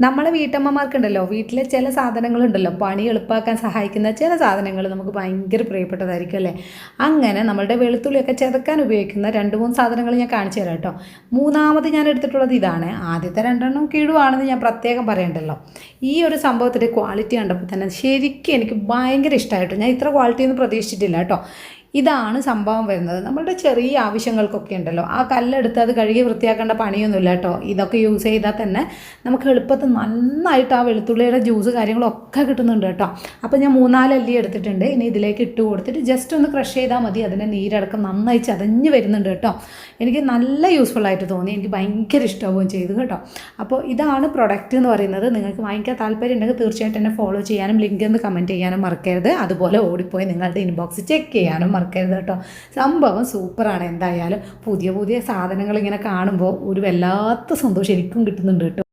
നമ്മളെ വീട്ടമ്മമാർക്കുണ്ടല്ലോ വീട്ടിലെ ചില സാധനങ്ങളുണ്ടല്ലോ പണി എളുപ്പമാക്കാൻ സഹായിക്കുന്ന ചില സാധനങ്ങൾ നമുക്ക് ഭയങ്കര പ്രിയപ്പെട്ടതായിരിക്കും അല്ലേ. അങ്ങനെ നമ്മളുടെ വെളുത്തുള്ളിയൊക്കെ ചതക്കാൻ ഉപയോഗിക്കുന്ന 2-3 സാധനങ്ങൾ ഞാൻ കാണിച്ചു തരാം കേട്ടോ. മൂന്നാമത് ഞാൻ എടുത്തിട്ടുള്ളത് ഇതാണ്. ആദ്യത്തെ 2 കിടുവാണെന്ന് ഞാൻ പ്രത്യേകം പറയണ്ടല്ലോ. ഈ ഒരു സംഭവത്തിൻ്റെ ക്വാളിറ്റി കണ്ടപ്പോൾ തന്നെ ശരിക്കും എനിക്ക് ഭയങ്കര ഇഷ്ടമായിട്ടോ. ഞാൻ ഇത്ര ക്വാളിറ്റിയൊന്നും പ്രതീക്ഷിച്ചിട്ടില്ല കേട്ടോ. ഇതാണ് സംഭവം വരുന്നത്. നമ്മളുടെ ചെറിയ ആവശ്യങ്ങൾക്കൊക്കെ ഉണ്ടല്ലോ ആ കല്ലെടുത്ത് അത് കഴുകി വൃത്തിയാക്കേണ്ട പണിയൊന്നുമില്ല കേട്ടോ. ഇതൊക്കെ യൂസ് ചെയ്താൽ തന്നെ നമുക്ക് എളുപ്പത്തിൽ നന്നായിട്ട് ആ വെളുത്തുള്ളിയുടെ ജ്യൂസ് കാര്യങ്ങളൊക്കെ കിട്ടുന്നുണ്ട് കേട്ടോ. അപ്പോൾ ഞാൻ 3-4 അല്ലി എടുത്തിട്ടുണ്ട്. ഇനി ഇതിലേക്ക് ഇട്ട് കൊടുത്തിട്ട് ജസ്റ്റ് ഒന്ന് ക്രഷ് ചെയ്താൽ മതി. അതിൻ്റെ നീരടക്കം നന്നായി ചതഞ്ഞ് വരുന്നുണ്ട് കേട്ടോ. എനിക്ക് നല്ല യൂസ്ഫുള്ളായിട്ട് തോന്നി. എനിക്ക് ഭയങ്കര ഇഷ്ടമാവുകയും ചെയ്തു കേട്ടോ. അപ്പോൾ ഇതാണ് പ്രൊഡക്റ്റ് എന്ന് പറയുന്നത്. നിങ്ങൾക്ക് വാങ്ങിക്കാൻ താല്പര്യം ഉണ്ടെങ്കിൽ തീർച്ചയായിട്ടും എന്നെ ഫോളോ ചെയ്യാനും ലിങ്ക് ഒന്ന് കമൻറ്റ് ചെയ്യാനും മറക്കരുത്. അതുപോലെ ഓടിപ്പോയി നിങ്ങളുടെ ഇൻബോക്സ് ചെക്ക് ചെയ്യാനും മറക്കരുത് കേട്ടോ. സംഭവം സൂപ്പറാണ്. എന്തായാലും പുതിയ പുതിയ സാധനങ്ങൾ ഇങ്ങനെ കാണുമ്പോൾ ഒരു വല്ലാത്ത സന്തോഷം എനിക്കും കിട്ടുന്നുണ്ട് കേട്ടോ.